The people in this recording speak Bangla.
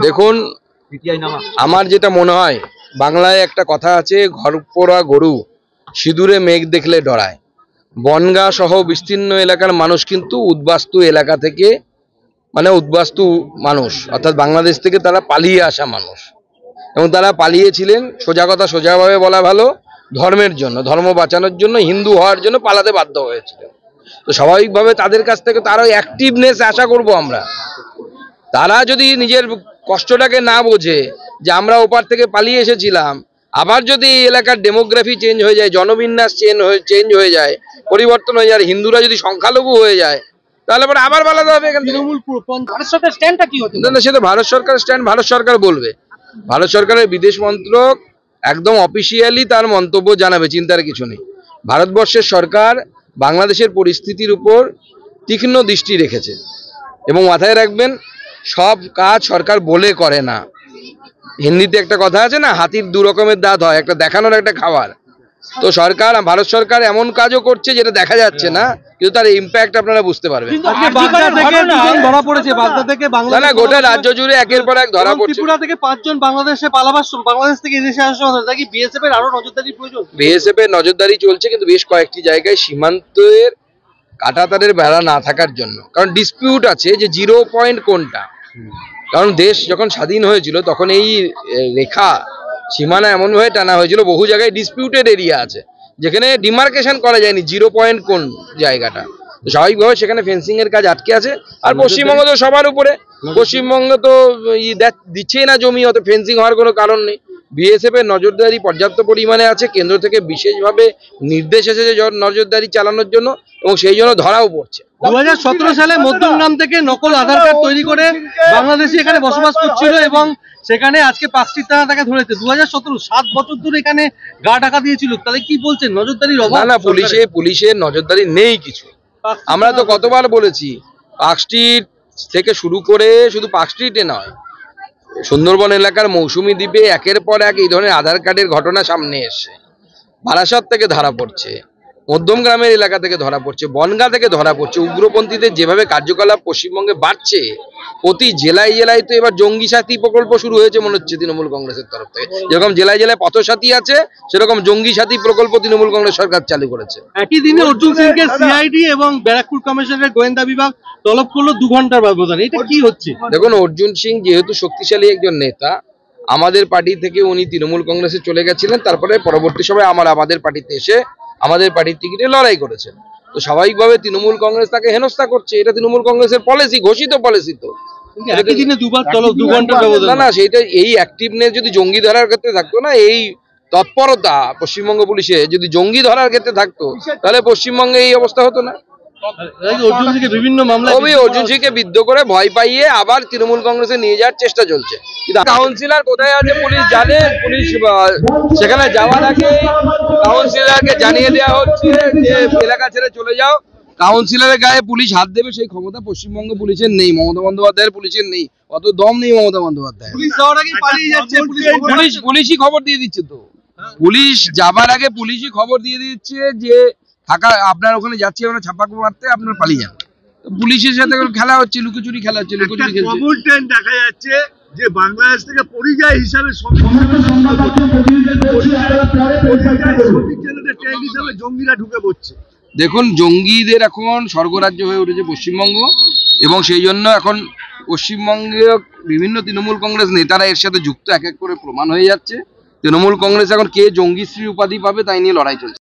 দেখুন, আমার যেটা মনে হয়, বাংলায় একটা কথা আছে, ঘর পোড়া গরু সিঁদুরে মেঘ দেখলে ডরায়। বনগাঁ সহ বিস্তীর্ণ এলাকার মানুষ কিন্তু উদ্বাস্তু এলাকা থেকে, মানে উদ্বাস্তু মানুষ, অর্থাৎ বাংলাদেশ থেকে তারা পালিয়ে আসা মানুষ, এবং তারা পালিয়েছিলেন, সোজা কথা সোজাভাবে বলা ভালো, ধর্মের জন্য, ধর্ম বাঁচানোর জন্য, হিন্দু হওয়ার জন্য পালাতে বাধ্য হয়েছিল। তো স্বাভাবিকভাবে তাদের কাছ থেকে তারও অ্যাক্টিভনেস আশা করব আমরা। তারা যদি নিজের কষ্টটাকে না বোঝে যে আমরা ওপার থেকে পালিয়ে এসেছিলাম, আবার যদি এই এলাকার ডেমোগ্রাফি চেঞ্জ হয়ে যায়, জনবিন্যাস চেঞ্জ হয়ে যায়, পরিবর্তন হয়ে যায়, হিন্দুরা যদি সংখ্যালঘু হয়ে যায়, তাহলে পরে আবার পালাতে হবে এখান থেকে। সেটা ভারত সরকার স্ট্যান্ড ভারত সরকার বলবে। ভারত সরকারের বিদেশ মন্ত্রক একদম অফিসিয়ালি তার মন্তব্য জানাবে, চিন্তার কিছু নেই। ভারতবর্ষের সরকার বাংলাদেশের পরিস্থিতির উপর তীক্ষ্ণ দৃষ্টি রেখেছে, এবং মাথায় রাখবেন, সব কাজ সরকার বলে করে না। হিন্দিতে একটা কথা আছে না, হাতির দু রকমের দাঁত হয়, একটা দেখানোর, একটা খাওয়ার। তো সরকার, ভারত সরকার এমন কাজও করছে যেটা দেখা যাচ্ছে না, কিন্তু তার ইম্প্যাক্ট আপনারা বুঝতে পারবেন। না, গোটা রাজ্য জুড়ে একের পর এক ধরা পড়ছে। ত্রিপুরা থেকে 5 জন বাংলাদেশ থেকে এদেশে আসা, নাকি বিএসএফ এর আরো নজরদারি প্রয়োজন? বিএসএফ এর নজরদারি চলছে, কিন্তু বেশ কয়েকটি জায়গায় সীমান্তের কাঁটাতারের বেড়া না থাকার জন্য, কারণ ডিসপিউট আছে যে 0 পয়েন্ট কোনটা। কারণ দেশ যখন স্বাধীন হয়েছিল তখন এই রেখা, সীমানা এমনভাবে টানা হয়েছিল, বহু জায়গায় ডিসপিউটেড এরিয়া আছে যেখানে ডিমার্কেশন করা যায়নি 0 পয়েন্ট কোন জায়গাটা। স্বাভাবিকভাবে সেখানে ফেন্সিং এর কাজ আটকে আছে। আর পশ্চিমবঙ্গ তো সবার উপরে, পশ্চিমবঙ্গ তো দিচ্ছেই না জমি, অত ফেন্সিং হওয়ার কোনো কারণ নেই। বিএসএফ এর নজরদারি পর্যাপ্ত পরিমাণে আছে, কেন্দ্র থেকে বিশেষভাবে নির্দেশ এসেছে নজরদারি চালানোর জন্য, এবং সেই জন্য ধরাও পড়ছে। 2017 সালে মধ্যমগ্রাম থেকে নকল আধার কার্ড তৈরি করে বাংলাদেশি এখানে বসবাস করছিল, এবং সেখানে আজকে 5টি থানা তাকে ধরেছে। 2017 7 বছর ধরে এখানে গা ঢাকা দিয়েছিল। তাহলে কি বলছেন, নজরদারির অভাব? না, পুলিশের নজরদারি নেই কিছু। আমরা তো কতবার বলেছি, পার্ক স্ট্রিট থেকে শুরু করে, শুধু পার্ক স্ট্রিটে নয়, সুন্দরবন এলাকার মৌসুমী দ্বীপে একের পর এক এই ধরনের আধার কার্ডের ঘটনা সামনে এসে, বারাসাত থেকে ধরা পড়ছে, মধ্যমগ্রামের এলাকা থেকে ধরা পড়ছে, বনগাঁ থেকে ধরা পড়ছে। উগ্রপন্থীদের যেভাবে কার্যকলাপ পশ্চিমবঙ্গে বাড়ছে, প্রতি জেলায় জেলায় তো এবার জঙ্গি সাথী প্রকল্প শুরু হয়েছে মনে হচ্ছে তৃণমূল কংগ্রেসের তরফ থেকে। যেরকম জেলায় জেলায় পথসাথী আছে, সেরকম জঙ্গি সাথী প্রকল্প তৃণমূল কংগ্রেস সরকার চালু করেছে। একই দিনে অর্জুন সিংকে সিআইডি এবং ব্যারাকপুর কমিশনের গোয়েন্দা বিভাগ তলব করলো 2 ঘন্টার ব্যবধানে। এটা কি হচ্ছে? দেখুন, অর্জুন সিং যেহেতু শক্তিশালী একজন নেতা, আমাদের পার্টি থেকে উনি তৃণমূল কংগ্রেসে চলে গেছিলেন, তারপরে পরবর্তী সময় আমাদের পার্টিতে এসে আমাদের পার্টির টিকিটে লড়াই করেছেন। তো স্বাভাবিকভাবে তৃণমূল কংগ্রেস তাকে হেনস্থা করছে, এটা তৃণমূল কংগ্রেসের পলিসি, ঘোষিত পলিসি। তো একই দিনে দুবার তলব, 2 ঘন্টার ব্যবধান। না, সেটা এই অ্যাক্টিভনেস যদি জঙ্গি ধরার ক্ষেত্রে থাকতো না, এই তৎপরতা পশ্চিমবঙ্গ পুলিশে যদি জঙ্গি ধরার ক্ষেত্রে থাকতো, তাহলে পশ্চিমবঙ্গে এই অবস্থা হতো না। অর্জুন সিংকে বিদ্ধ করে ভয় পাইয়ে আবার তৃণমূল কংগ্রেসে নিয়ে যাওয়ার চেষ্টা চলছে। কিন্তু কাউন্সিলর কোথায় আছে পুলিশ জানে। পুলিশ সেখানে যাওয়ার আগে কাউন্সিলরকে জানিয়ে দেওয়া হচ্ছে যে এলাকা ছেড়ে চলে যাও। কাউন্সিলরের গায়ে পুলিশ হাত দেবে সেই ক্ষমতা পশ্চিমবঙ্গ পুলিশের নেই, মমতা বন্দ্যোপাধ্যায়ের পুলিশের নেই, অত দম নেই মমতা বন্দ্যোপাধ্যায়। পুলিশই খবর দিয়ে দিচ্ছে। তো পুলিশ যাবার আগে পুলিশই খবর দিয়ে দিচ্ছে যে আপনার ওখানে যাচ্ছি আমরা ছাপ্পা মারতে, আপনার পালিয়ে যান। পুলিশের সাথে খেলা হচ্ছে, লুকোচুরি খেলা হচ্ছে, লুকোচুরি খেলছে। দেখা যাচ্ছে যে বাংলাদেশ থেকে পরিযায়ী হিসাবে জঙ্গিরা ঢুকে পড়ছে। দেখুন, জঙ্গিদের এখন স্বর্গরাজ্য হয়ে উঠেছে পশ্চিমবঙ্গ, এবং সেই জন্য এখন পশ্চিমবঙ্গে বিভিন্ন তৃণমূল কংগ্রেস নেতারা এর সাথে যুক্ত এক এক করে প্রমাণ হয়ে যাচ্ছে। তৃণমূল কংগ্রেস এখন কে জঙ্গিশ্রী উপাধি পাবে তাই নিয়ে লড়াই চলছে।